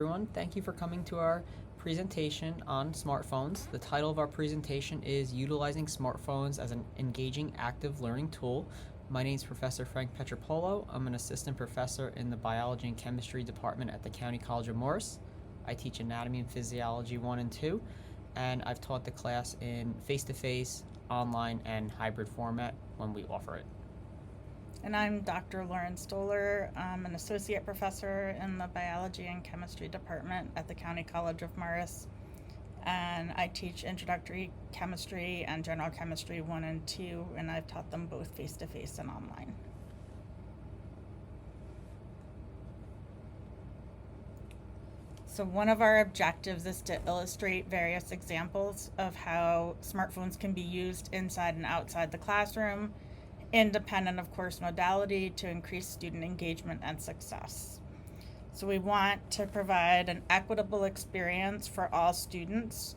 Everyone. Thank you for coming to our presentation on smartphones. The title of our presentation is Utilizing Smartphones as an Engaging Active Learning Tool. My name is Professor Frank Pietropollo. I'm an assistant professor in the Biology and Chemistry department at the County College of Morris. I teach Anatomy and Physiology 1 and 2, and I've taught the class in face-to-face, online, and hybrid format when we offer it. And I'm Dr. Lauren Stoller. I'm an associate professor in the Biology and Chemistry department at the County College of Morris. And I teach introductory chemistry and general chemistry 1 and 2, and I've taught them both face-to-face and online. So one of our objectives is to illustrate various examples of how smartphones can be used inside and outside the classroom, independent of course modality, to increase student engagement and success. So we want to provide an equitable experience for all students.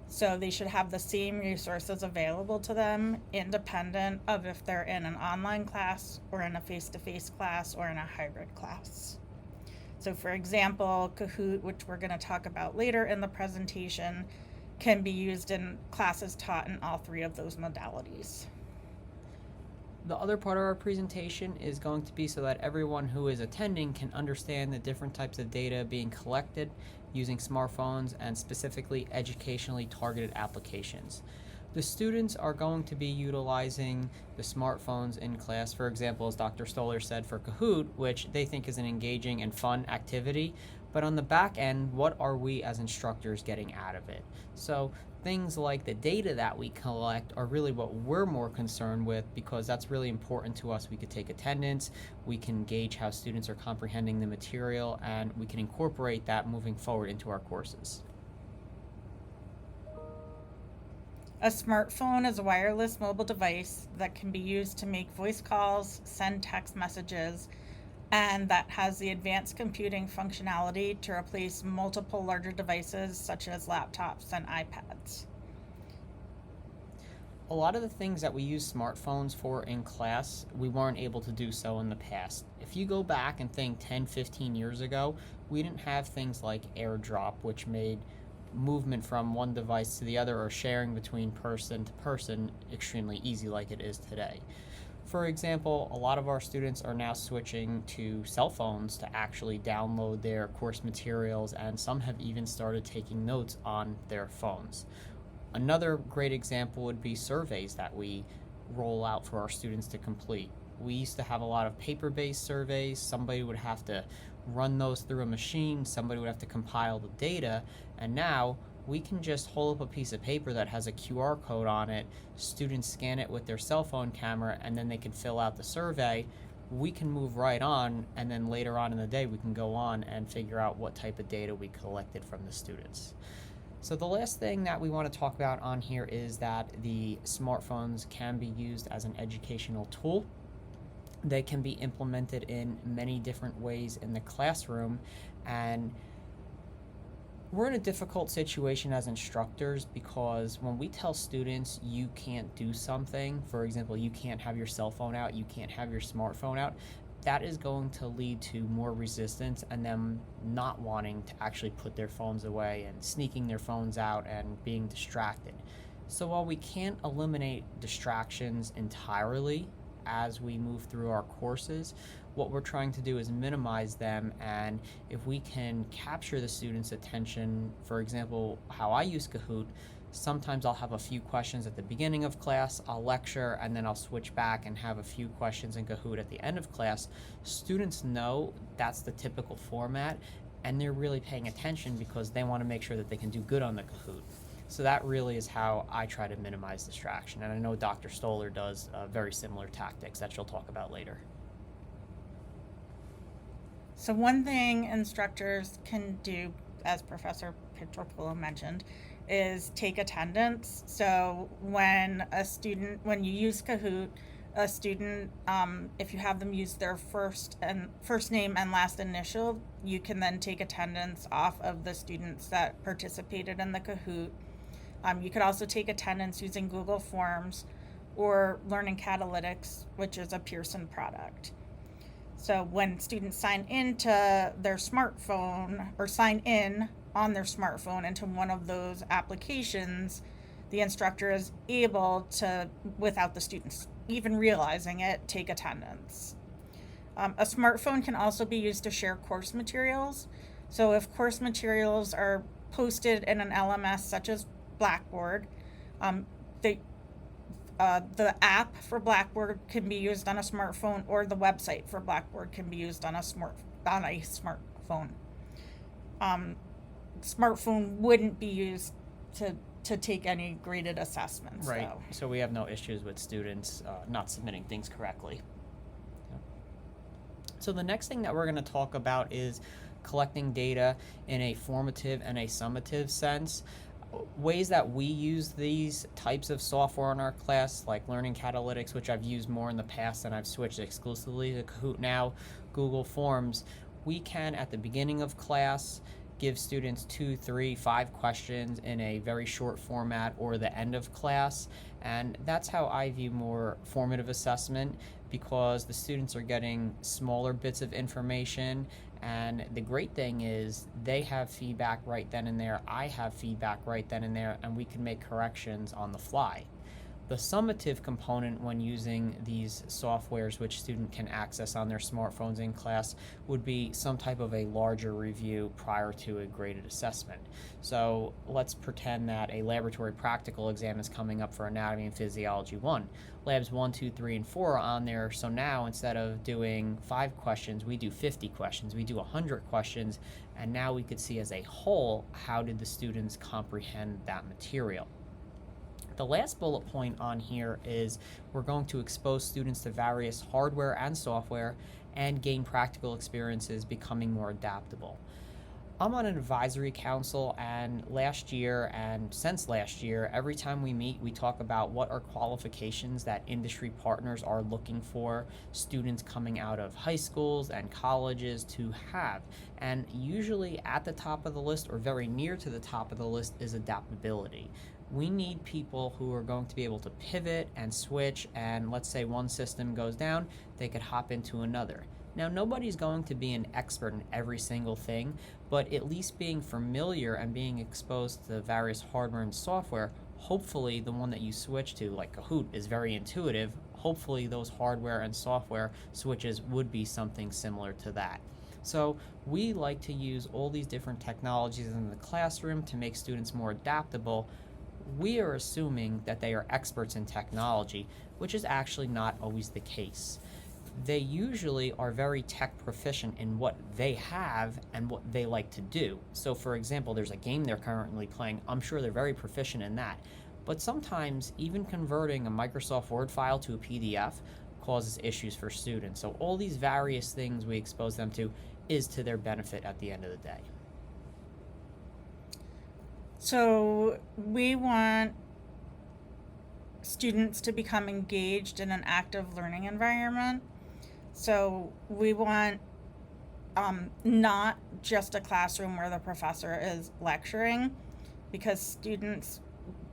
So they should have the same resources available to them, independent of if they're in an online class or in a face-to-face class or in a hybrid class. So for example, Kahoot, which we're going to talk about later in the presentation, can be used in classes taught in all three of those modalities. The other part of our presentation is going to be so that everyone who is attending can understand the different types of data being collected using smartphones and specifically educationally targeted applications. The students are going to be utilizing the smartphones in class, for example, as Dr. Stoller said, for Kahoot, which they think is an engaging and fun activity. But on the back end, what are we as instructors getting out of it? So things like the data that we collect are really what we're more concerned with, because that's really important to us. We could take attendance, we can gauge how students are comprehending the material, and we can incorporate that moving forward into our courses. A smartphone is a wireless mobile device that can be used to make voice calls, send text messages, and that has the advanced computing functionality to replace multiple larger devices such as laptops and iPads. A lot of the things that we use smartphones for in class, we weren't able to do so in the past. If you go back and think 10, 15 years ago, we didn't have things like AirDrop, which made movement from one device to the other or sharing between person to person extremely easy like it is today. For example, a lot of our students are now switching to cell phones to actually download their course materials, and some have even started taking notes on their phones. Another great example would be surveys that we roll out for our students to complete. We used to have a lot of paper-based surveys. Somebody would have to run those through a machine, somebody would have to compile the data, and now we can just hold up a piece of paper that has a QR code on it, students scan it with their cell phone camera, and then they can fill out the survey. We can move right on, and then later on in the day we can go on and figure out what type of data we collected from the students. So the last thing that we want to talk about on here is that the smartphones can be used as an educational tool. They can be implemented in many different ways in the classroom, and we're in a difficult situation as instructors because when we tell students you can't do something, for example, you can't have your cell phone out, you can't have your smartphone out, that is going to lead to more resistance and them not wanting to actually put their phones away and sneaking their phones out and being distracted. So while we can't eliminate distractions entirely as we move through our courses, what we're trying to do is minimize them, and if we can capture the students' attention, for example, how I use Kahoot, sometimes I'll have a few questions at the beginning of class, I'll lecture, and then I'll switch back and have a few questions in Kahoot at the end of class. Students know that's the typical format, and they're really paying attention because they want to make sure that they can do good on the Kahoot. So that really is how I try to minimize distraction, and I know Dr. Stoller does very similar tactics that she'll talk about later. So one thing instructors can do, as Professor Pietropollo mentioned, is take attendance. So when you use Kahoot, a student, if you have them use their first name and last initial, you can then take attendance off of the students that participated in the Kahoot. You could also take attendance using Google Forms or Learning Catalytics, which is a Pearson product. So when students sign into their smartphone or sign in on their smartphone into one of those applications, the instructor is able to, without the students even realizing it, take attendance. A smartphone can also be used to share course materials. So if course materials are posted in an LMS such as Blackboard, um, they the app for Blackboard can be used on a smartphone, or the website for Blackboard can be used on a smartphone. Um, Smartphone wouldn't be used to take any graded assessments, Right. though. So we have no issues with students not submitting things correctly. So the next thing that we're going to talk about is collecting data in a formative and a summative sense. Ways that we use these types of software in our class, like Learning Catalytics, which I've used more in the past and I've switched exclusively to Kahoot now, Google Forms, we can at the beginning of class give students 2, 3, 5 questions in a very short format, or the end of class. And that's how I view more formative assessment, because the students are getting smaller bits of information. And the great thing is they have feedback right then and there. I have feedback right then and there, and we can make corrections on the fly. The summative component when using these softwares, which student can access on their smartphones in class, would be some type of a larger review prior to a graded assessment. So let's pretend that a laboratory practical exam is coming up for Anatomy and Physiology 1. Labs 1, 2, 3, and 4 are on there, so now instead of doing 5 questions, we do 50 questions, we do 100 questions, and now we could see as a whole how did the students comprehend that material. The last bullet point on here is we're going to expose students to various hardware and software and gain practical experiences becoming more adaptable. I'm on an advisory council, and last year and since last year, every time we meet, we talk about what are qualifications that industry partners are looking for students coming out of high schools and colleges to have. And usually at the top of the list, or very near to the top of the list, is adaptability. We need people who are going to be able to pivot and switch, and let's say one system goes down, they could hop into another. Now, nobody's going to be an expert in every single thing, but at least being familiar and being exposed to various hardware and software, hopefully the one that you switch to, like Kahoot, is very intuitive. Hopefully those hardware and software switches would be something similar to that. So we like to use all these different technologies in the classroom to make students more adaptable. We are assuming that they are experts in technology, which is actually not always the case. They usually are very tech proficient in what they have and what they like to do. So for example, there's a game they're currently playing. I'm sure they're very proficient in that. But sometimes even converting a Microsoft Word file to a PDF causes issues for students. So all these various things we expose them to is to their benefit at the end of the day. So we want students to become engaged in an active learning environment. So we want not just a classroom where the professor is lecturing, because students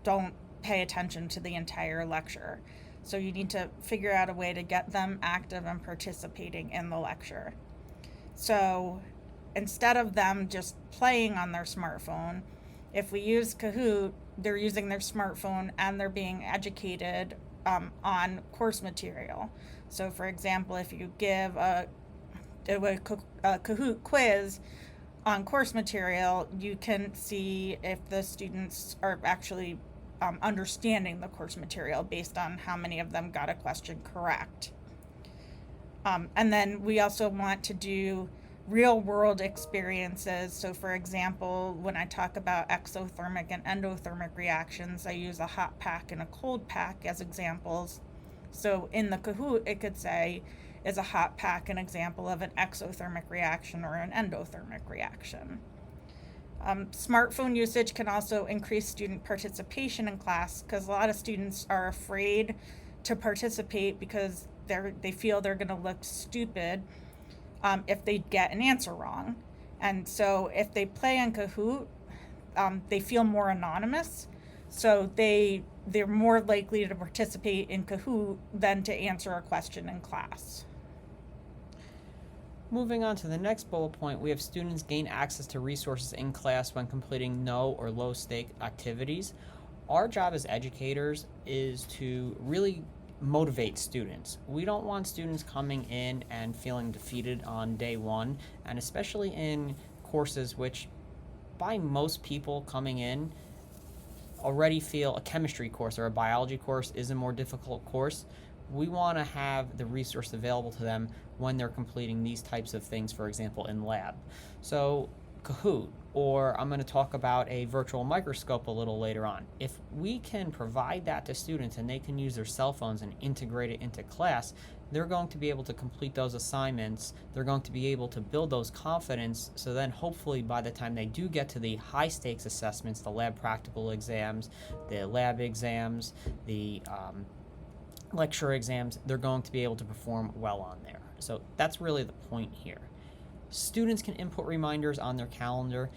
don't pay attention to the entire lecture. So you need to figure out a way to get them active and participating in the lecture. So instead of them just playing on their smartphone, if we use Kahoot, they're using their smartphone and they're being educated on course material. So for example, if you give a Kahoot quiz on course material, you can see if the students are actually understanding the course material based on how many of them got a question correct. And then we also want to do real world experiences. So for example, when I talk about exothermic and endothermic reactions, I use a hot pack and a cold pack as examples. So in the Kahoot, it could say, is a hot pack an example of an exothermic reaction or an endothermic reaction? Smartphone usage can also increase student participation in class, because a lot of students are afraid to participate because they feel they're going to look stupid if they get an answer wrong. And so if they play on Kahoot, they feel more anonymous. So they're more likely to participate in Kahoot than to answer a question in class. Moving on to the next bullet point, we have students gain access to resources in class when completing no or low stake activities. Our job as educators is to really motivate students. We don't want students coming in and feeling defeated on day one, and especially in courses which, by most people coming in, already feel a chemistry course or a biology course is a more difficult course. We want to have the resource available to them when they're completing these types of things, for example, in lab. So, Kahoot, or I'm going to talk about a virtual microscope a little later on. If we can provide that to students and they can use their cell phones and integrate it into class, they're going to be able to complete those assignments. They're going to be able to build those confidence, so then hopefully by the time they do get to the high stakes assessments, the lab practical exams, the lab exams, the lecture exams, they're going to be able to perform well on there. So that's really the point here. Students can input reminders on their calendar.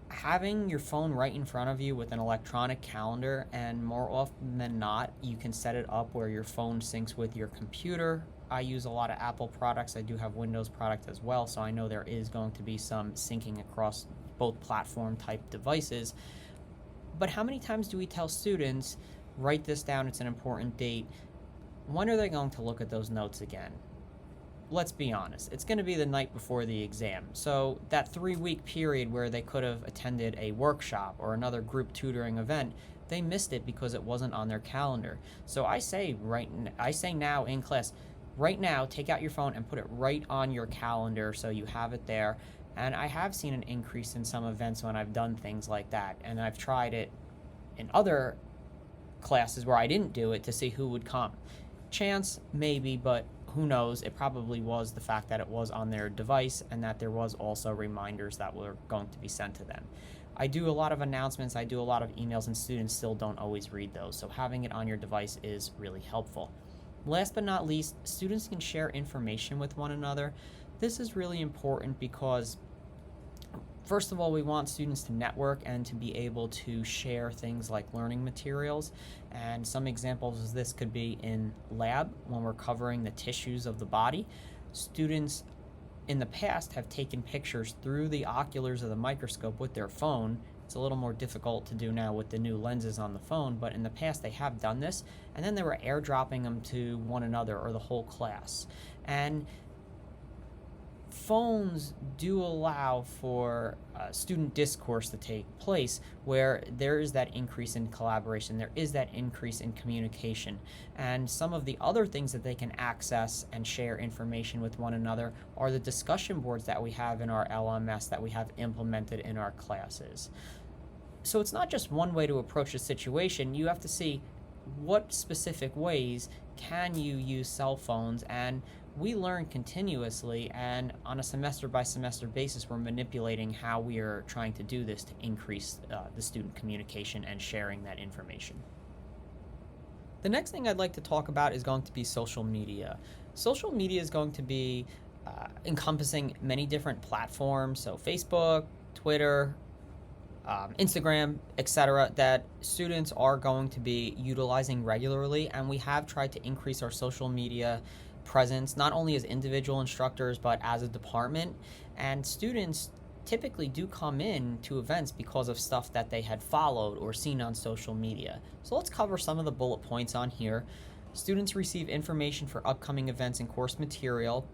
Having your phone right in front of you with an electronic calendar, and more often than not, you can set it up where your phone syncs with your computer. I use a lot of Apple products. I do have Windows products as well, so I know there is going to be some syncing across both platform type devices. But how many times do we tell students, write this down, it's an important date? When are they going to look at those notes again? Let's be honest, it's going to be the night before the exam. So that 3-week period where they could have attended a workshop or another group tutoring event, they missed it because it wasn't on their calendar. So I say now in class, right now, take out your phone and put it right on your calendar so you have it there. And I have seen an increase in some events when I've done things like that. And I've tried it in other classes where I didn't do it to see who would come. Chance, maybe, but who knows? It probably was the fact that it was on their device and that there was also reminders that were going to be sent to them. I do a lot of announcements, I do a lot of emails, and students still don't always read those, so having it on your device is really helpful. Last but not least, students can share information with one another. This is really important because, first of all, we want students to network and to be able to share things like learning materials. And some examples of this could be in lab when we're covering the tissues of the body. Students in the past have taken pictures through the oculars of the microscope with their phone. It's a little more difficult to do now with the new lenses on the phone, but in the past they have done this, and then they were airdropping them to one another or the whole class. And phones do allow for student discourse to take place where there is that increase in collaboration, there is that increase in communication, and some of the other things that they can access and share information with one another are the discussion boards that we have in our LMS that we have implemented in our classes. So it's not just one way to approach a situation. You have to see what specific ways can you use cell phones, and we learn continuously, and on a semester by semester basis we're manipulating how we are trying to do this to increase the student communication and sharing that information. The next thing I'd like to talk about is going to be social media. Social media is going to be encompassing many different platforms, so Facebook, Twitter, Instagram, etc., that students are going to be utilizing regularly, and we have tried to increase our social media presence not only as individual instructors but as a department. And students typically do come in to events because of stuff that they had followed or seen on social media. So let's cover some of the bullet points on here. Students receive information for upcoming events and course material.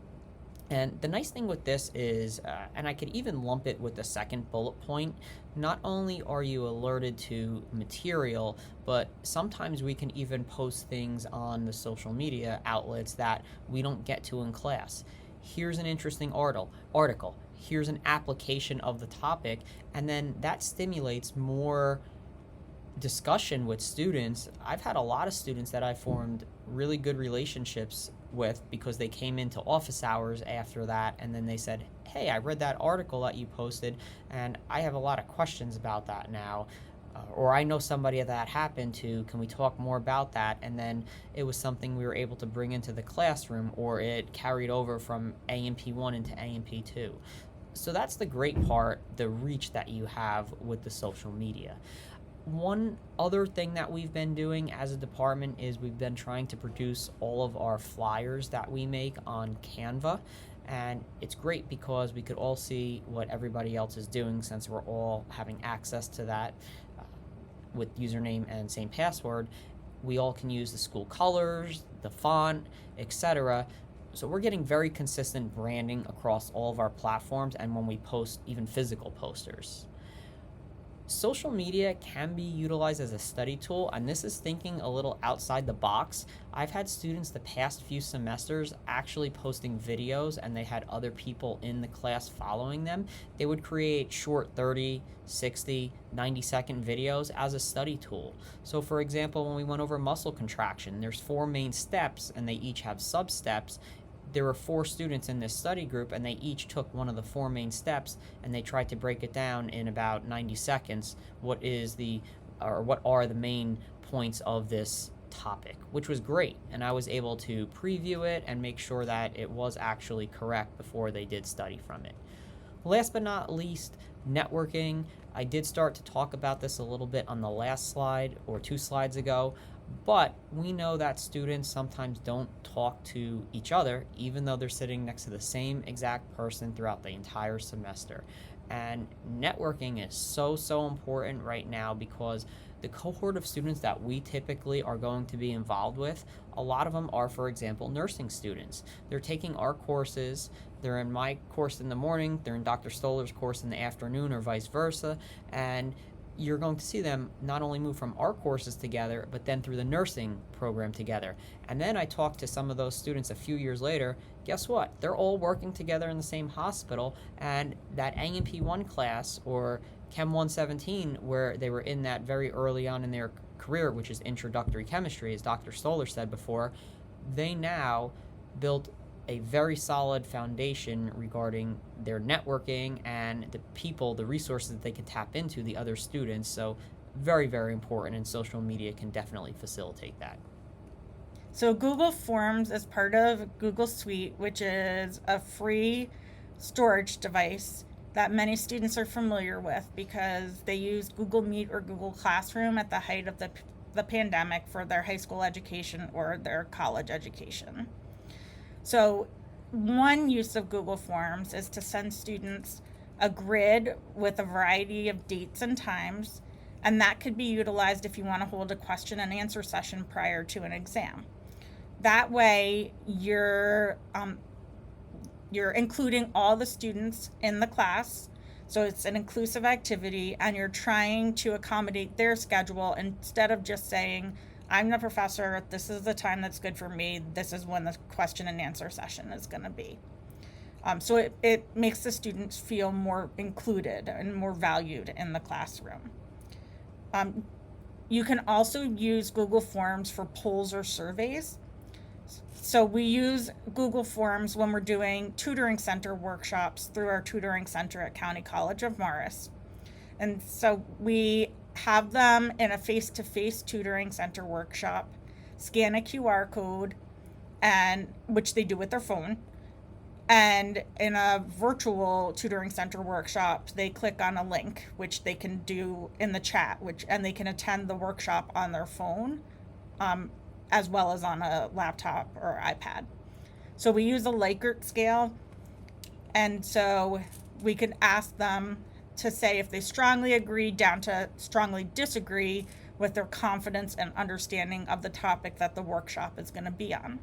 And the nice thing with this is, and I could even lump it with the second bullet point, not only are you alerted to material, but sometimes we can even post things on the social media outlets that we don't get to in class. Here's an interesting article. Here's an application of the topic, and then that stimulates more discussion with students. I've had a lot of students that I formed really good relationships with because they came into office hours after that, and then they said, hey, I read that article that you posted and I have a lot of questions about that now, or I know somebody that happened to, can we talk more about that? And then it was something we were able to bring into the classroom, or it carried over from A&P1 into A&P2. So that's the great part, the reach that you have with the social media. One other thing that we've been doing as a department is we've been trying to produce all of our flyers that we make on Canva. And it's great because we could all see what everybody else is doing since we're all having access to that with username and same password. We all can use the school colors, the font, etc. So we're getting very consistent branding across all of our platforms and when we post even physical posters. Social media can be utilized as a study tool, and this is thinking a little outside the box. I've had students the past few semesters actually posting videos, and they had other people in the class following them. They would create short 30, 60, 90-second videos as a study tool. So for example, when we went over muscle contraction, there's 4 main steps and they each have sub-steps. There were 4 students in this study group, and they each took one of the 4 main steps and they tried to break it down in about 90 seconds. What are the main points of this topic, which was great. And I was able to preview it and make sure that it was actually correct before they did study from it. Last but not least, networking. I did start to talk about this a little bit on the last slide or 2 slides ago. But we know that students sometimes don't talk to each other, even though they're sitting next to the same exact person throughout the entire semester. And networking is so important right now because the cohort of students that we typically are going to be involved with, a lot of them are, for example, nursing students. They're taking our courses. They're in my course in the morning, they're in Dr. Stoller's course in the afternoon, or vice versa. And you're going to see them not only move from our courses together, but then through the nursing program together. And then I talked to some of those students a few years later. Guess what? They're all working together in the same hospital, and that A&P1 class, or Chem 117, where they were in that very early on in their career, which is introductory chemistry, as Dr. Stoller said before, they now built a very solid foundation regarding their networking and the people, the resources that they can tap into, the other students. So very important, and social media can definitely facilitate that. So Google Forms is part of Google Suite, which is a free storage device that many students are familiar with because they used Google Meet or Google Classroom at the height of the pandemic for their high school education or their college education. So one use of Google Forms is to send students a grid with a variety of dates and times, and that could be utilized if you want to hold a question and answer session prior to an exam. That way, you're including all the students in the class, so it's an inclusive activity, and you're trying to accommodate their schedule instead of just saying, I'm the professor, this is the time that's good for me, this is when the question and answer session is going to be. So it makes the students feel more included and more valued in the classroom. You can also use Google Forms for polls or surveys. So we use Google Forms when we're doing tutoring center workshops through our tutoring center at County College of Morris. And so we have them in a face-to-face tutoring center workshop, scan a QR code, and which they do with their phone. And in a virtual tutoring center workshop, they click on a link, which they can do in the chat, and they can attend the workshop on their phone, as well as on a laptop or iPad. So we use a Likert scale, and so we could ask them to say if they strongly agree down to strongly disagree with their confidence and understanding of the topic that the workshop is going to be on.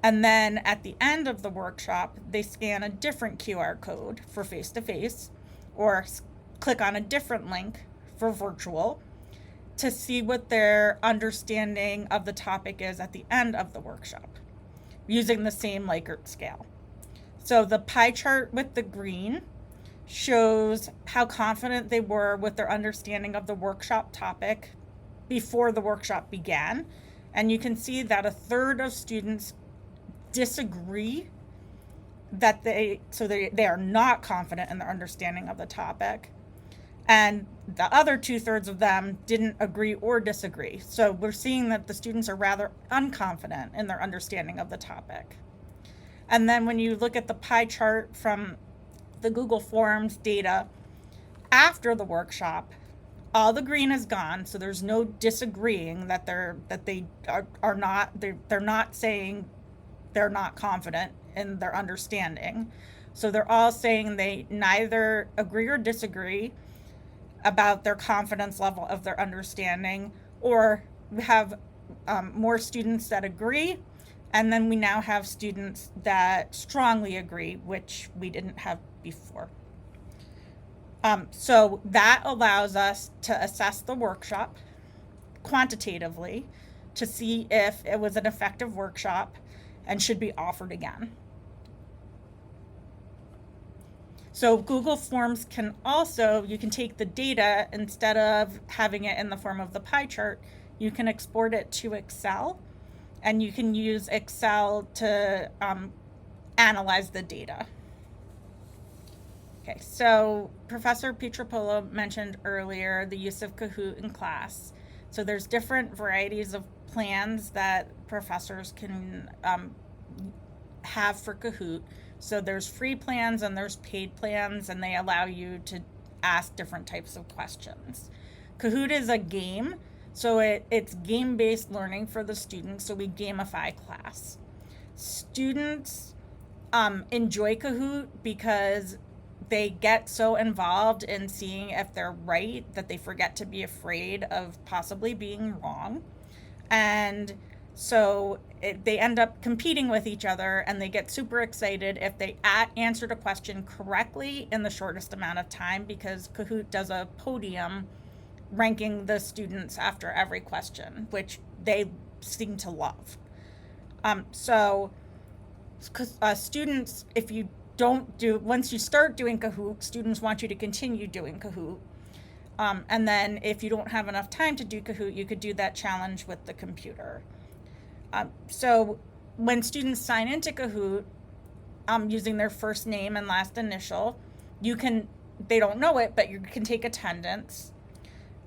And then at the end of the workshop, they scan a different QR code for face-to-face or click on a different link for virtual to see what their understanding of the topic is at the end of the workshop using the same Likert scale. So the pie chart with the green shows how confident they were with their understanding of the workshop topic before the workshop began. And you can see that a third of students disagree that they are not confident in their understanding of the topic. And the other 2/3 of them didn't agree or disagree. So we're seeing that the students are rather unconfident in their understanding of the topic. And then when you look at the pie chart from the Google Forms data after the workshop, all the green is gone, so there's no disagreeing they're not saying they're not confident in their understanding. So they're all saying they neither agree or disagree about their confidence level of their understanding, or we have more students that agree, and then we now have students that strongly agree, which we didn't have before. So that allows us to assess the workshop quantitatively to see if it was an effective workshop and should be offered again. So Google Forms can also, you can take the data, instead of having it in the form of the pie chart, you can export it to Excel, and you can use Excel to analyze the data. Okay, so Professor Pietropollo mentioned earlier the use of Kahoot in class. So there's different varieties of plans that professors can have for Kahoot. So there's free plans and there's paid plans, and they allow you to ask different types of questions. Kahoot is a game, so it's game-based learning for the students, so we gamify class. Students enjoy Kahoot because they get so involved in seeing if they're right that they forget to be afraid of possibly being wrong. And so they end up competing with each other, and they get super excited if they answered a question correctly in the shortest amount of time, because Kahoot does a podium ranking the students after every question, which they seem to love. So students, if you once you start doing Kahoot, students want you to continue doing Kahoot. And then if you don't have enough time to do Kahoot, you could do that challenge with the computer. So when students sign into Kahoot using their first name and last initial, they don't know it, but you can take attendance.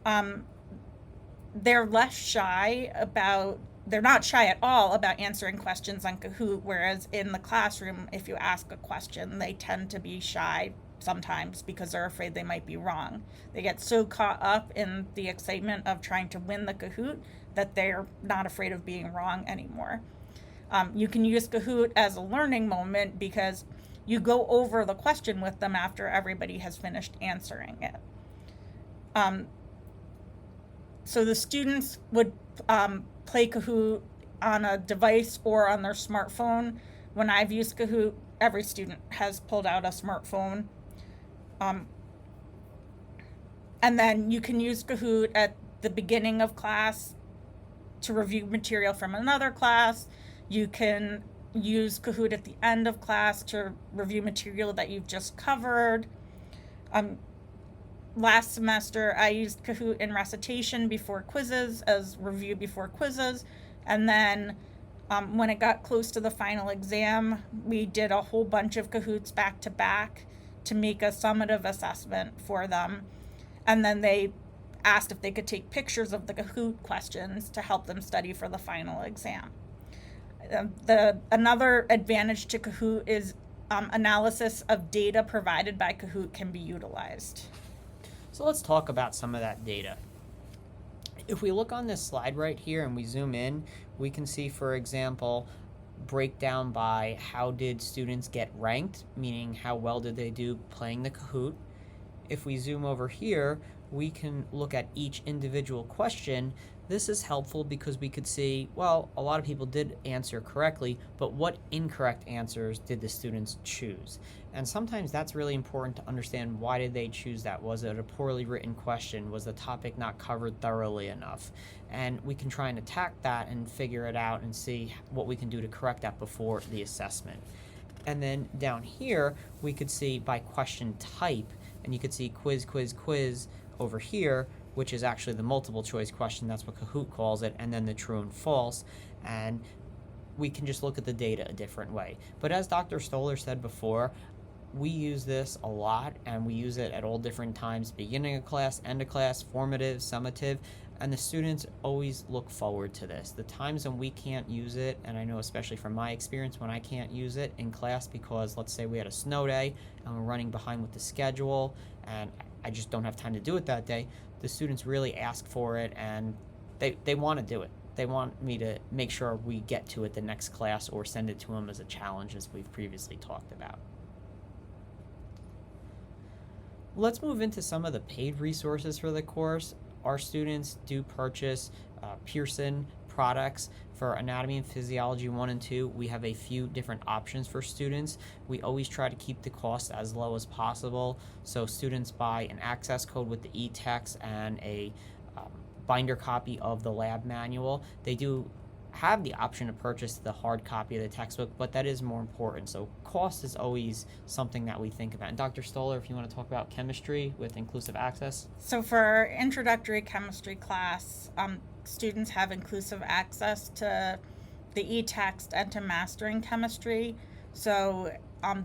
They're less shy they're not shy at all about answering questions on Kahoot, whereas in the classroom, if you ask a question, they tend to be shy sometimes because they're afraid they might be wrong. They get so caught up in the excitement of trying to win the Kahoot that they're not afraid of being wrong anymore. You can use Kahoot as a learning moment because you go over the question with them after everybody has finished answering it. So the students would play Kahoot on a device or on their smartphone. When I've used Kahoot, every student has pulled out a smartphone. And then you can use Kahoot at the beginning of class to review material from another class. You can use Kahoot at the end of class to review material that you've just covered. Last semester, I used Kahoot in recitation before quizzes, as review before quizzes. And then when it got close to the final exam, we did a whole bunch of Kahoots back to back to make a summative assessment for them. And then they asked if they could take pictures of the Kahoot questions to help them study for the final exam. Another advantage to Kahoot is analysis of data provided by Kahoot can be utilized. So let's talk about some of that data. If we look on this slide right here and we zoom in, we can see, for example, breakdown by how did students get ranked, meaning how well did they do playing the Kahoot. If we zoom over here, we can look at each individual question. This is helpful because we could see, well, a lot of people did answer correctly, but what incorrect answers did the students choose? And sometimes that's really important to understand. Why did they choose that? Was it a poorly written question? Was the topic not covered thoroughly enough? And we can try and attack that and figure it out and see what we can do to correct that before the assessment. And then down here, we could see by question type, and you could see quiz, quiz, quiz over here, which is actually the multiple choice question. That's what Kahoot calls it, and then the true and false. And we can just look at the data a different way. But as Dr. Stoller said before, we use this a lot, and we use it at all different times: beginning of class, end of class, formative, summative, and the students always look forward to this. The times when we can't use it, and I know especially from my experience when I can't use it in class because let's say we had a snow day and we're running behind with the schedule and I just don't have time to do it that day, the students really ask for it and they want to do it. They want me to make sure we get to it the next class or send it to them as a challenge, as we've previously talked about. Let's move into some of the paid resources for the course. Our students do purchase Pearson products for Anatomy and Physiology 1 and 2. We have a few different options for students. We always try to keep the cost as low as possible, so students buy an access code with the e-text and a binder copy of the lab manual. They do have the option to purchase the hard copy of the textbook, but that is more important. So cost is always something that we think about. And Dr. Stoller, if you want to talk about chemistry with inclusive access. So for our introductory chemistry class, students have inclusive access to the e-text and to mastering chemistry. So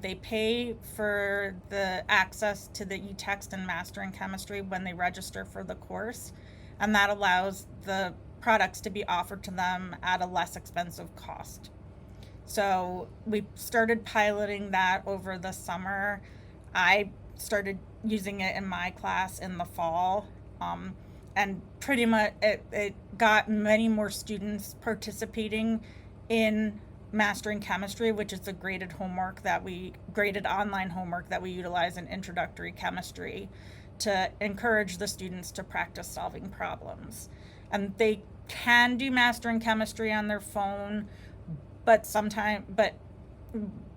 they pay for the access to the e-text and mastering chemistry when they register for the course, and that allows the products to be offered to them at a less expensive cost. So we started piloting that over the summer. I started using it in my class in the fall, and pretty much it got many more students participating in mastering chemistry, which is the graded online homework that we utilize in introductory chemistry to encourage the students to practice solving problems. And they can do mastering chemistry on their phone, but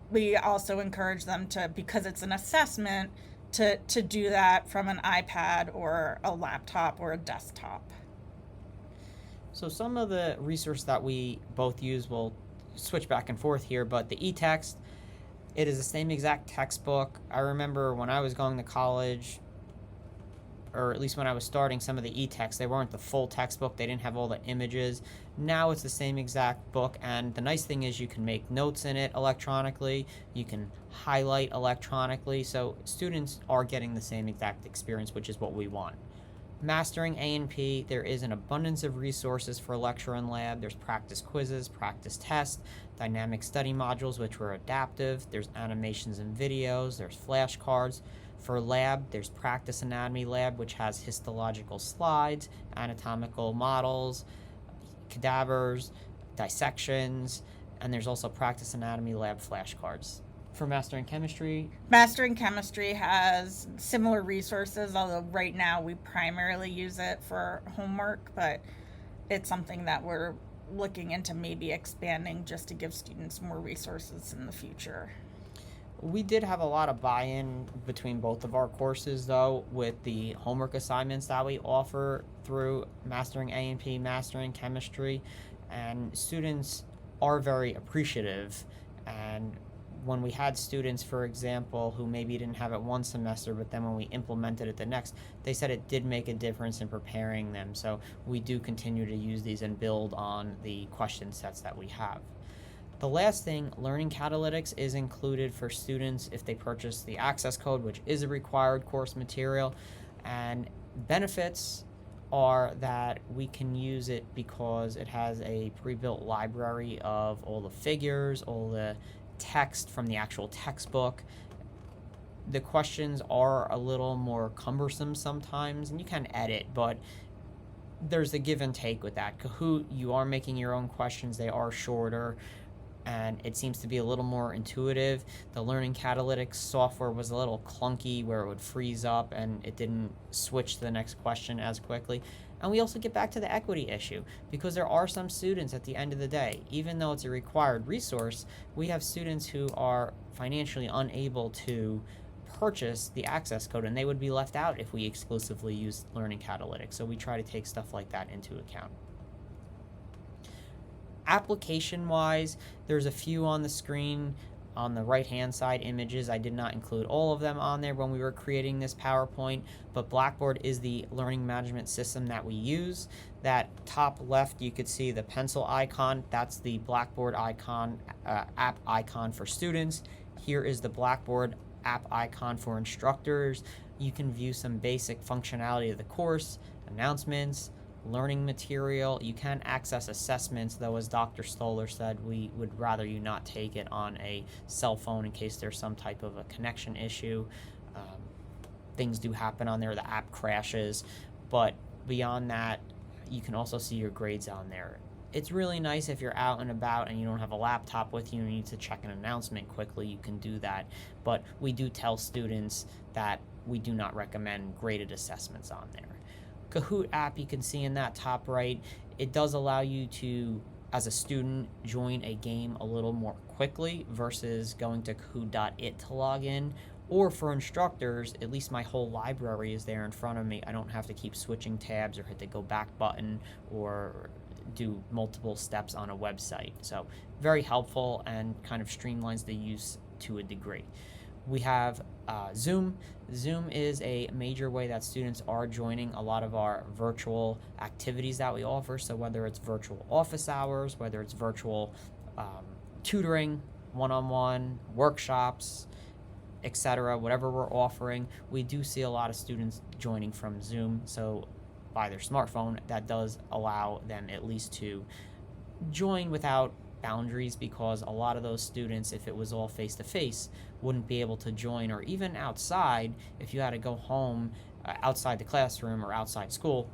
we also encourage them to, because it's an assessment, to do that from an iPad or a laptop or a desktop. So some of the resources that we both use, will switch back and forth here, but the e-text, it is the same exact textbook. I remember when I was going to college, or at least when I was starting, some of the e-texts, they weren't the full textbook. They didn't have all the images. Now it's the same exact book, and the nice thing is you can make notes in it electronically. You can highlight electronically, so students are getting the same exact experience, which is what we want. Mastering A&P, there is an abundance of resources for lecture and lab. There's practice quizzes, practice tests, dynamic study modules, which were adaptive. There's animations and videos. There's flashcards. For lab, there's Practice Anatomy Lab, which has histological slides, anatomical models, cadavers, dissections, and there's also Practice Anatomy Lab flashcards. For Mastering Chemistry has similar resources, although right now we primarily use it for homework, but it's something that we're looking into maybe expanding just to give students more resources in the future. We did have a lot of buy-in between both of our courses, though, with the homework assignments that we offer through Mastering A&P, Mastering Chemistry, and students are very appreciative. And when we had students, for example, who maybe didn't have it one semester, but then when we implemented it the next, they said it did make a difference in preparing them. So we do continue to use these and build on the question sets that we have. The last thing, learning catalytics is included for students if they purchase the access code, which is a required course material. And benefits are that we can use it because it has a pre-built library of all the figures, all the text from the actual textbook. The questions are a little more cumbersome sometimes, and you can edit, but there's a give and take with that. Kahoot, you are making your own questions, they are shorter, and it seems to be a little more intuitive. The learning catalytics software was a little clunky where it would freeze up and it didn't switch to the next question as quickly. And we also get back to the equity issue, because there are some students at the end of the day, even though it's a required resource, we have students who are financially unable to purchase the access code, and they would be left out if we exclusively use learning catalytics. So we try to take stuff like that into account. Application-wise, there's a few on the screen on the right-hand side images. I did not include all of them on there when we were creating this PowerPoint, but Blackboard is the learning management system that we use. That top left, you could see the pencil icon. That's the Blackboard icon, app icon for students. Here is the Blackboard app icon for instructors. You can view some basic functionality of the course, announcements, learning material. You can access assessments, though, as Dr. Stoller said, we would rather you not take it on a cell phone in case there's some type of a connection issue. Things do happen on there, the app crashes, but beyond that, you can also see your grades on there. It's really nice if you're out and about and you don't have a laptop with you and you need to check an announcement quickly, you can do that. But we do tell students that we do not recommend graded assessments on there. Kahoot app, you can see in that top right, it does allow you to, as a student, join a game a little more quickly versus going to kahoot.it to log in. Or for instructors, at least my whole library is there in front of me. I don't have to keep switching tabs or hit the go back button or do multiple steps on a website. So very helpful and kind of streamlines the use to a degree. We have Zoom. Zoom is a major way that students are joining a lot of our virtual activities that we offer. So whether it's virtual office hours, whether it's virtual tutoring, one-on-one, workshops, etc., whatever we're offering, we do see a lot of students joining from Zoom. So by their smartphone, that does allow them at least to join without boundaries, because a lot of those students, if it was all face-to-face, wouldn't be able to join. Or even outside, if you had to go home outside the classroom or outside school,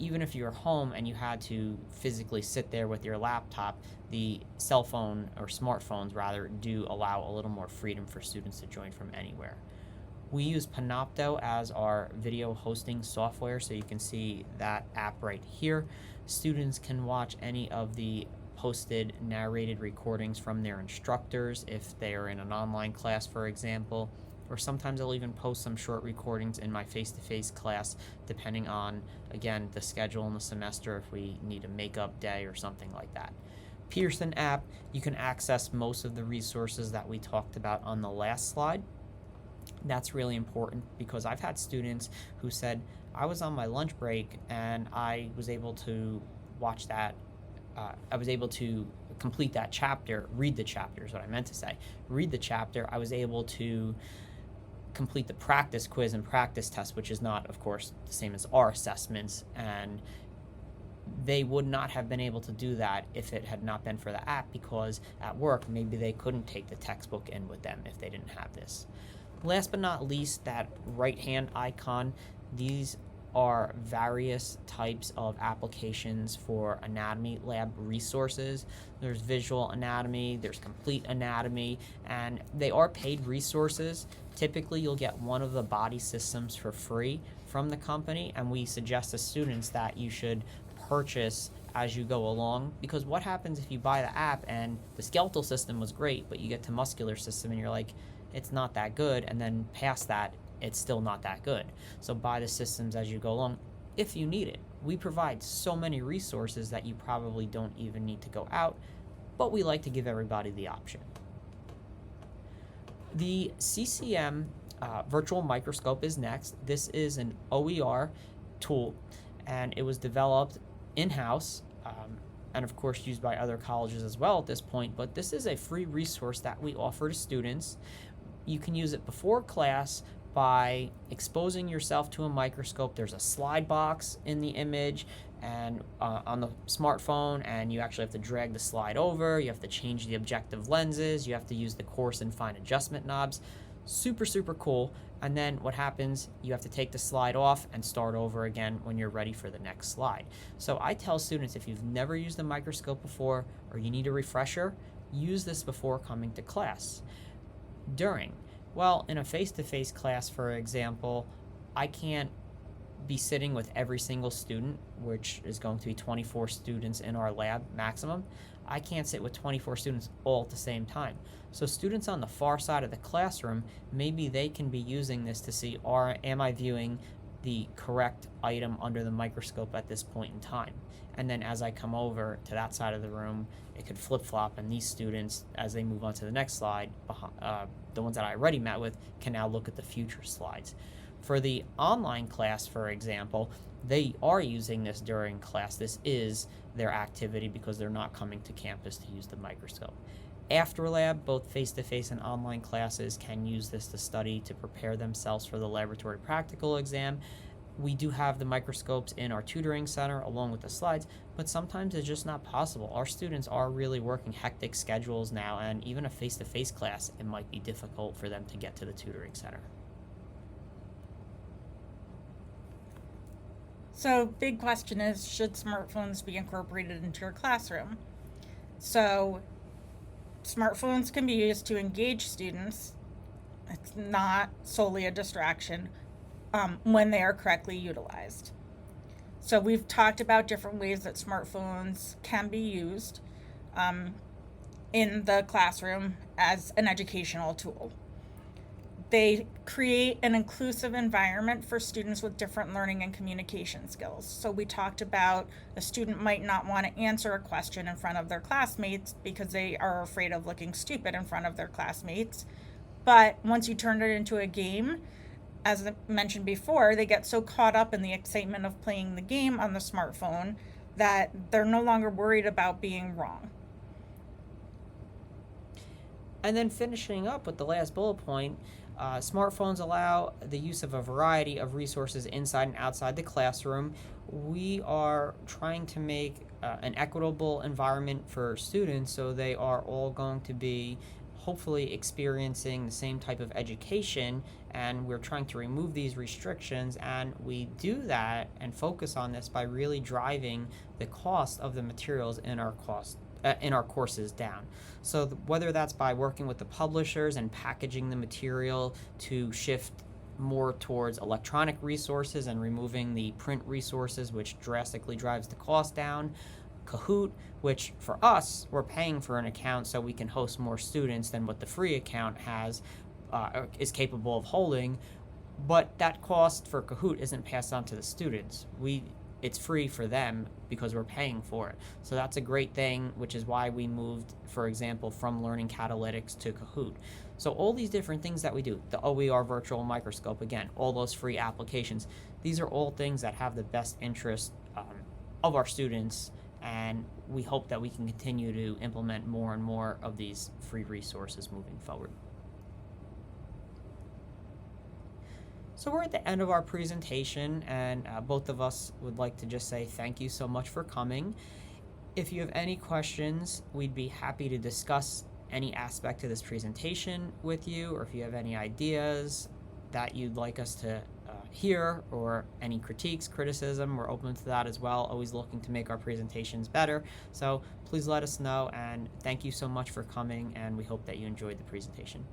even if you're home and you had to physically sit there with your laptop, the cell phone, or smartphones rather, do allow a little more freedom for students to join from anywhere. We use Panopto as our video hosting software, so you can see that app right here. Students can watch any of the posted narrated recordings from their instructors if they are in an online class, for example, or sometimes I'll even post some short recordings in my face-to-face class, depending on, again, the schedule in the semester, if we need a makeup day or something like that. Pearson app, you can access most of the resources that we talked about on the last slide. That's really important because I've had students who said, I was on my lunch break and I was able to watch that. I was able to complete that chapter, read the chapter is what I meant to say. Read the chapter, I was able to complete the practice quiz and practice test, which is not, of course, the same as our assessments, and they would not have been able to do that if it had not been for the app, because at work, maybe they couldn't take the textbook in with them if they didn't have this. Last but not least, that right-hand icon, these are various types of applications for anatomy lab resources. There's visual anatomy, there's complete anatomy, and they are paid resources. Typically, you'll get one of the body systems for free from the company, and we suggest to students that you should purchase as you go along, because what happens if you buy the app and the skeletal system was great, but you get to muscular system and you're like, it's not that good, and then past that, it's still not that good. So buy the systems as you go along if you need it. We provide so many resources that you probably don't even need to go out, but we like to give everybody the option. The CCM virtual microscope is next. This is an OER tool, and it was developed in-house and of course used by other colleges as well at this point, but this is a free resource that we offer to students. You can use it before class by exposing yourself to a microscope. There's a slide box in the image and on the smartphone, and you actually have to drag the slide over, you have to change the objective lenses, you have to use the coarse and fine adjustment knobs. Super cool. And then what happens, you have to take the slide off and start over again when you're ready for the next slide. So I tell students, if you've never used a microscope before or you need a refresher, use this before coming to class. During, well, in a face-to-face class, for example, I can't be sitting with every single student, which is going to be 24 students in our lab maximum. I can't sit with 24 students all at the same time. So students on the far side of the classroom, maybe they can be using this to see, am I viewing the correct item under the microscope at this point in time? And then as I come over to that side of the room, it could flip-flop, and these students, as they move on to the next slide, the ones that I already met with, can now look at the future slides. For the online class, for example, they are using this during class. This is their activity because they're not coming to campus to use the microscope. After lab, both face-to-face and online classes can use this to study to prepare themselves for the laboratory practical exam. We do have the microscopes in our tutoring center along with the slides, but sometimes it's just not possible. Our students are really working hectic schedules now, and even a face-to-face class, it might be difficult for them to get to the tutoring center. So, big question is, should smartphones be incorporated into your classroom? So, smartphones can be used to engage students. It's not solely a distraction when they are correctly utilized. So, we've talked about different ways that smartphones can be used in the classroom as an educational tool. They create an inclusive environment for students with different learning and communication skills. So we talked about a student might not want to answer a question in front of their classmates because they are afraid of looking stupid in front of their classmates. But once you turn it into a game, as I mentioned before, they get so caught up in the excitement of playing the game on the smartphone that they're no longer worried about being wrong. And then finishing up with the last bullet point, smartphones allow the use of a variety of resources inside and outside the classroom. We are trying to make an equitable environment for students so they are all going to be hopefully experiencing the same type of education, and we're trying to remove these restrictions, and we do that and focus on this by really driving the cost of the materials in our courses down. So whether that's by working with the publishers and packaging the material to shift more towards electronic resources and removing the print resources, which drastically drives the cost down. Kahoot, which for us, we're paying for an account so we can host more students than what the free account is capable of holding. But that cost for Kahoot isn't passed on to the students. It's free for them because we're paying for it. So that's a great thing, which is why we moved, for example, from Learning Catalytics to Kahoot. So all these different things that we do, the OER virtual microscope, again, all those free applications, these are all things that have the best interest of our students, and we hope that we can continue to implement more and more of these free resources moving forward. So we're at the end of our presentation, and both of us would like to just say thank you so much for coming. If you have any questions, we'd be happy to discuss any aspect of this presentation with you, or if you have any ideas that you'd like us to hear, or any critiques, criticism, we're open to that as well, always looking to make our presentations better. So please let us know, and thank you so much for coming, and we hope that you enjoyed the presentation.